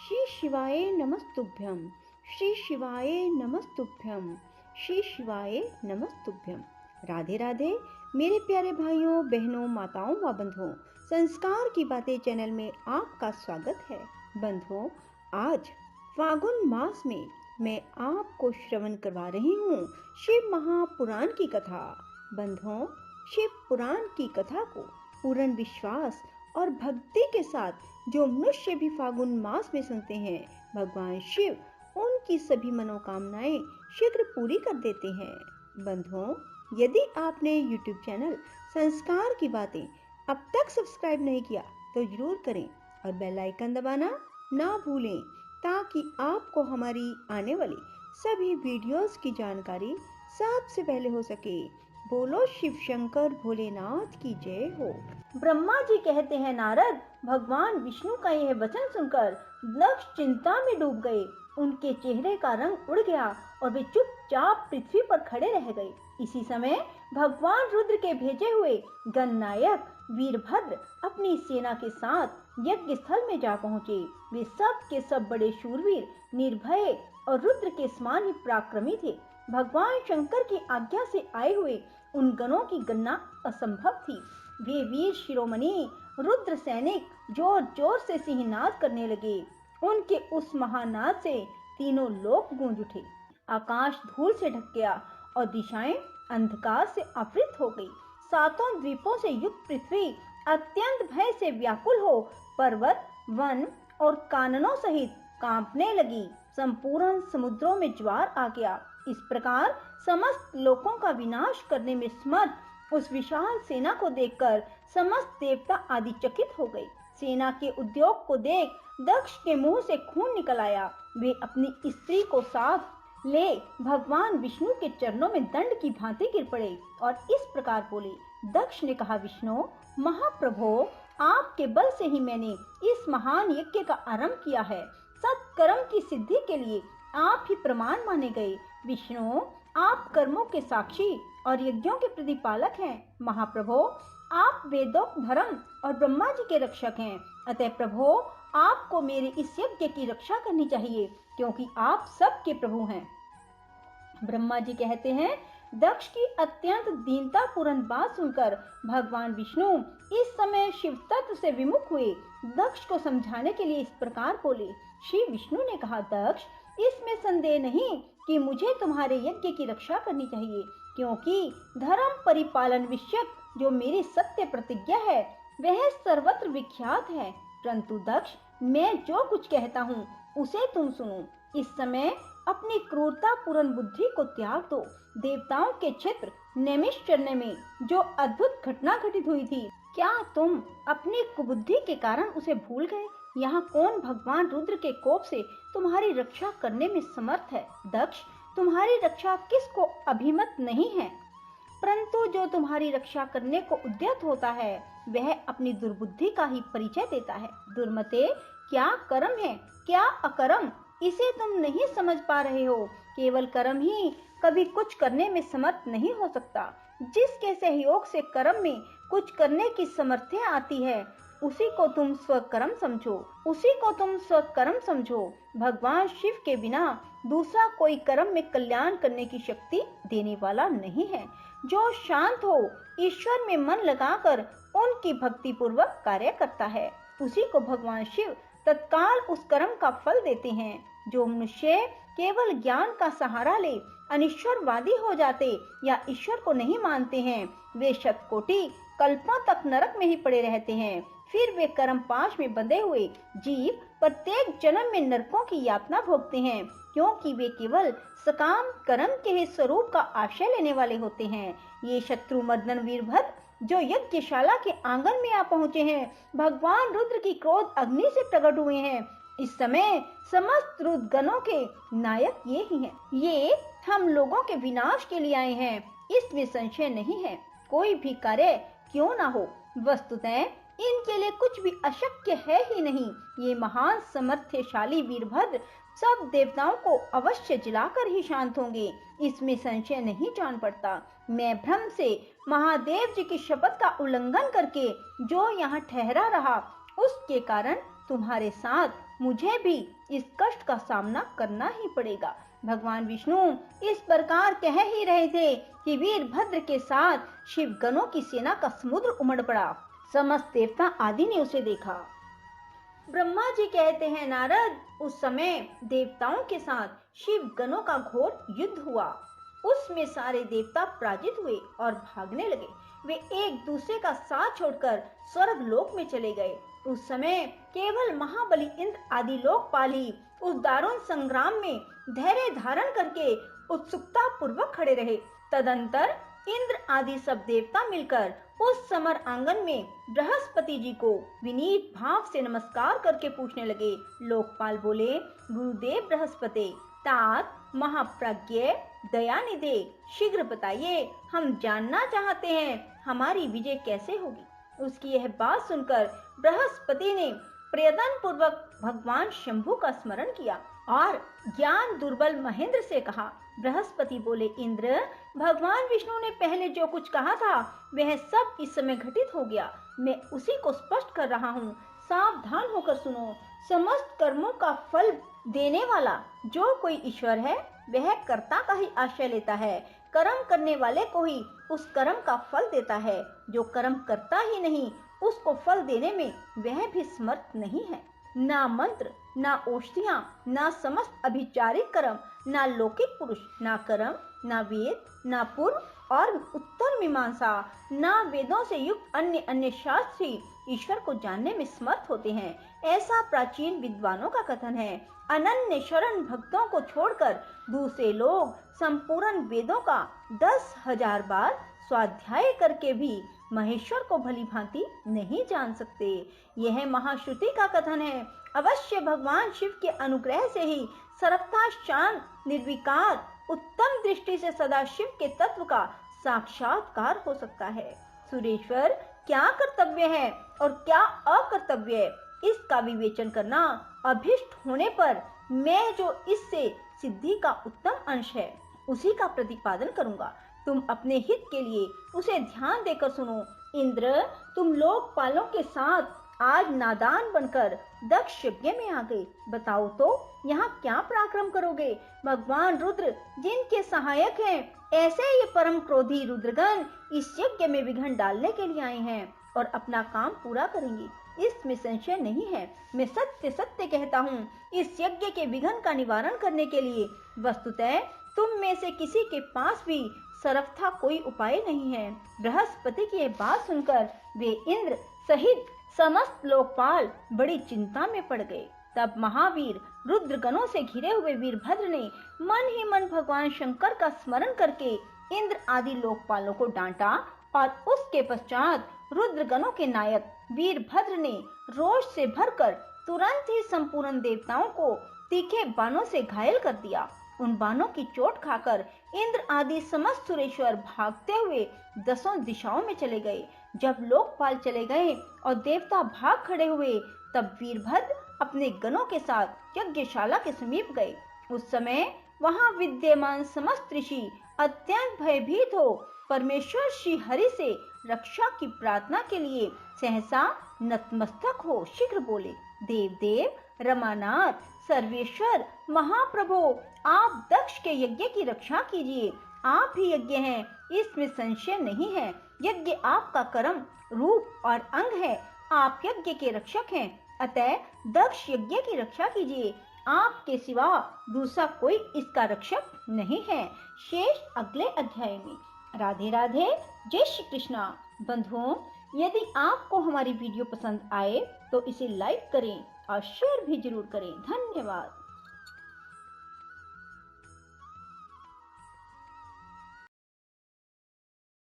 श्री शिवाय नमस्तुभ्यं, श्री शिवाय नमस्तुभ्यं, श्री शिवाय नमस्तुभ्यं। राधे राधे मेरे प्यारे भाइयों बहनों माताओं व बंधुओं, संस्कार की बातें चैनल में आपका स्वागत है। बंधुओं, आज फागुन मास में मैं आपको श्रवण करवा रही हूँ शिव महापुराण की कथा। बंधुओं, शिव पुराण की कथा को पूर्ण विश्वास और भक्ति के साथ जो मनुष्य भी फागुन मास में सुनते हैं, भगवान शिव उनकी सभी मनोकामनाएं शीघ्र पूरी कर देते हैं। बंधुओं, यदि आपने YouTube चैनल संस्कार की बातें अब तक सब्सक्राइब नहीं किया तो जरूर करें और बेल आइकन दबाना ना भूलें, ताकि आपको हमारी आने वाली सभी वीडियोस की जानकारी सबसे पहले हो सके। बोलो शिव शंकर भोलेनाथ की जय हो। ब्रह्मा जी कहते हैं, नारद, भगवान विष्णु का यह वचन सुनकर दक्ष चिंता में डूब गए। उनके चेहरे का रंग उड़ गया और वे चुपचाप पृथ्वी पर खड़े रह गए। इसी समय भगवान रुद्र के भेजे हुए गणनायक वीरभद्र अपनी सेना के साथ यज्ञ स्थल में जा पहुँचे। वे सब के सब बड़े शूरवीर, निर्भय और रुद्र के समान ही पराक्रमी थे। भगवान शंकर की आज्ञा से आए हुए उन गणों की गणना असंभव थी। वे वीर शिरोमणि रुद्र सैनिक जोर जोर से सिंहनाद करने लगे। उनके उस महानाद से तीनों लोक गूंज उठे। आकाश धूल से ढक गया और दिशाएं अंधकार से आवृत हो गई। सातों द्वीपों से युक्त पृथ्वी अत्यंत भय से व्याकुल हो पर्वत, वन और काननों सहित कांपने लगी। संपूर्ण समुद्रों में ज्वार आ गया। इस प्रकार समस्त लोकों का विनाश करने में समर्थ उस विशाल सेना को देखकर समस्त देवता आदि चकित हो गए। सेना के उद्योग को देख दक्ष के मुंह से खून निकल आया। वे अपनी स्त्री को साथ ले भगवान विष्णु के चरणों में दंड की भांति गिर पड़े और इस प्रकार बोले। दक्ष ने कहा, विष्णु महाप्रभो, आपके बल से ही मैंने इस महान यज्ञ का आरंभ किया है। सत्कर्म की सिद्धि के लिए आप ही प्रमाण माने गए। विष्णु, आप कर्मों के साक्षी और यज्ञों के प्रतिपालक हैं। महाप्रभो, आप वेदों, धर्म और ब्रह्मा जी के रक्षक हैं। अतः प्रभो, आपको मेरे इस यज्ञ की रक्षा करनी चाहिए, क्योंकि आप सबके प्रभु हैं। ब्रह्मा जी कहते हैं, दक्ष की अत्यंत दीनता पूर्ण बात सुनकर भगवान विष्णु इस समय शिव तत्व से विमुख हुए। दक्ष को समझाने के लिए इस प्रकार बोले। श्री विष्णु ने कहा, दक्ष, इसमें संदेह नहीं कि मुझे तुम्हारे यज्ञ की रक्षा करनी चाहिए, क्योंकि धर्म परिपालन विषयक जो मेरी सत्य प्रतिज्ञा है वह सर्वत्र विख्यात है। परंतु दक्ष, मैं जो कुछ कहता हूँ उसे तुम सुनो। इस समय अपनी क्रूरता पूर्ण बुद्धि को त्याग दो। देवताओं के क्षेत्र नैमिषारण्य में जो अद्भुत घटना घटित हुई थी, क्या तुम अपनी कुबुद्धि के कारण उसे भूल गए? यहाँ कौन भगवान रुद्र के कोप से तुम्हारी रक्षा करने में समर्थ है? दक्ष, तुम्हारी रक्षा किसको अभिमत नहीं है, परंतु जो तुम्हारी रक्षा करने को उद्यत होता है वह अपनी दुर्बुद्धि का ही परिचय देता है। दुर्मते, क्या कर्म है क्या अकर्म, इसे तुम नहीं समझ पा रहे हो। केवल कर्म ही कभी कुछ करने में समर्थ नहीं हो सकता। जिसके सहयोग से कर्म में कुछ करने की सामर्थ्य आती है उसी को तुम स्वकर्म समझो। भगवान शिव के बिना दूसरा कोई कर्म में कल्याण करने की शक्ति देने वाला नहीं है। जो शांत हो, ईश्वर में मन लगाकर उनकी भक्ति पूर्वक कार्य करता है, उसी को भगवान शिव तत्काल उस कर्म का फल देते हैं। जो मनुष्य केवल ज्ञान का सहारा ले अनिश्वरवादी हो जाते या ईश्वर को नहीं मानते हैं, वे शतकोटि कल्पों तक नरक में ही पड़े रहते हैं। फिर वे कर्म पाश में बंधे हुए जीव प्रत्येक जन्म में नरकों की यातना भोगते हैं, क्योंकि वे केवल सकाम कर्म के ही स्वरूप का आश्रय लेने वाले होते हैं। ये शत्रुमर्दन वीरभद्र जो यज्ञशाला के आंगन में आ पहुँचे हैं, भगवान रुद्र की क्रोध अग्नि से प्रकट हुए हैं। इस समय समस्त रुद्र गणों के नायक ये ही हैं। ये हम लोगों के विनाश के लिए आए हैं, इसमें संशय नहीं है। कोई भी कार्य क्यों ना हो, वस्तुतः इनके लिए कुछ भी अशक्य है ही नहीं। ये महान समर्थशाली वीरभद्र सब देवताओं को अवश्य जिलाकर ही शांत होंगे, इसमें संशय नहीं जान पड़ता। मैं भ्रम से महादेव जी की शपथ का उल्लंघन करके जो यहाँ ठहरा रहा, उसके कारण तुम्हारे साथ मुझे भी इस कष्ट का सामना करना ही पड़ेगा। भगवान विष्णु इस प्रकार कह ही रहे थे कि वीरभद्र के साथ शिव गणों की सेना का समुद्र उमड़ पड़ा। समस्त देवता आदि ने उसे देखा। ब्रह्मा जी कहते हैं, नारद, उस समय देवताओं के साथ शिव गणों का घोर युद्ध हुआ। उसमें सारे देवता पराजित हुए और भागने लगे। वे एक दूसरे का साथ छोड़कर स्वर्ग लोक में चले गए। उस समय केवल महाबली इंद्र आदि लोकपाल ही उस दारुण संग्राम में धैर्य धारण करके उत्सुकता पूर्वक खड़े रहे। तदंतर इंद्र आदि सब देवता मिलकर उस समर आंगन में बृहस्पति जी को विनीत भाव से नमस्कार करके पूछने लगे। लोकपाल बोले, गुरुदेव बृहस्पति, तात महाप्रज्ञ दयानिधे, शीघ्र बताइए, हम जानना चाहते हैं हमारी विजय कैसे होगी। उसकी यह बात सुनकर बृहस्पति ने प्रयत्न पूर्वक भगवान शंभु का स्मरण किया और ज्ञान दुर्बल महेंद्र से कहा। बृहस्पति बोले, इंद्र, भगवान विष्णु ने पहले जो कुछ कहा था वह सब इस समय घटित हो गया। मैं उसी को स्पष्ट कर रहा हूँ, सावधान होकर सुनो। समस्त कर्मों का फल देने वाला जो कोई ईश्वर है वह कर्ता का ही आश्रय लेता है। कर्म करने वाले को ही उस कर्म का फल देता है। जो कर्म करता ही नहीं उसको फल देने में वह भी समर्थ नहीं है। ना मंत्र, ना औषधियां, ना समस्त अभिचारिक कर्म, ना लौकिक पुरुष, ना कर्म, ना वेद, ना पूर्व और उत्तर मीमांसा, ना वेदों से युक्त अन्य अन्य शास्त्र ही ईश्वर को जानने में समर्थ होते हैं। ऐसा प्राचीन विद्वानों का कथन है। अनन्य शरण भक्तों को छोड़कर दूसरे लोग संपूर्ण वेदों का 10,000 बार स्वाध्याय करके भी महेश्वर को भली भांति नहीं जान सकते। यह महाश्रुति का कथन है। अवश्य भगवान शिव के अनुग्रह से ही सर्वथा शांत, निर्विकार, उत्तम दृष्टि से सदा शिव के तत्व का साक्षात्कार हो सकता है। सुरेश्वर, क्या कर्तव्य है और क्या अकर्तव्य है, इसका विवेचन करना अभिष्ट होने पर मैं जो इससे सिद्धि का उत्तम अंश है उसी का प्रतिपादन करूंगा। तुम अपने हित के लिए उसे ध्यान देकर सुनो। इंद्र, तुम लोकपालों के साथ आज नादान बनकर दक्ष यज्ञ में आ गए। बताओ तो यहाँ क्या पराक्रम करोगे। भगवान रुद्र जिनके सहायक हैं, ऐसे ये परम क्रोधी रुद्रगण इस यज्ञ में विघ्न डालने के लिए आए हैं और अपना काम पूरा करेंगे, इसमें संशय नहीं है। मैं सत्य सत्य कहता हूँ, इस यज्ञ के विघ्न का निवारण करने के लिए वस्तुतः तुम में से किसी के पास भी सर्वथा कोई उपाय नहीं है। बृहस्पति की ये बात सुनकर वे इंद्र सहित समस्त लोकपाल बड़ी चिंता में पड़ गए। तब महावीर रुद्रगणों से घिरे हुए वीरभद्र ने मन ही मन भगवान शंकर का स्मरण करके इंद्र आदि लोकपालों को डांटा और उसके पश्चात रुद्रगणों के नायक वीरभद्र ने रोष से भरकर तुरंत ही संपूर्ण देवताओं को तीखे बाणों से घायल कर दिया। उन बाणों की चोट खाकर इंद्र आदि समस्त सुरेश्वर भागते हुए 10 दिशाओं में चले गए। जब लोकपाल चले गए और देवता भाग खड़े हुए, तब वीरभद्र अपने गणों के साथ यज्ञशाला के समीप गए। उस समय वहां विद्यमान समस्त ऋषि अत्यंत भयभीत हो परमेश्वर श्री हरि से रक्षा की प्रार्थना के लिए सहसा नतमस्तक हो शीघ्र बोले, देव देव, रमानाथ, सर्वेश्वर, महाप्रभु, आप दक्ष के यज्ञ की रक्षा कीजिए। आप ही यज्ञ हैं, इसमें संशय नहीं है। यज्ञ आपका कर्म, रूप और अंग है। आप यज्ञ के रक्षक हैं, अतः दक्ष यज्ञ की रक्षा कीजिए। आपके सिवा दूसरा कोई इसका रक्षक नहीं है। शेष अगले अध्याय में। राधे राधे, जय श्री कृष्णा। बंधुओं, यदि आपको हमारी वीडियो पसंद आए तो इसे लाइक करें और शेयर भी जरूर करें। धन्यवाद।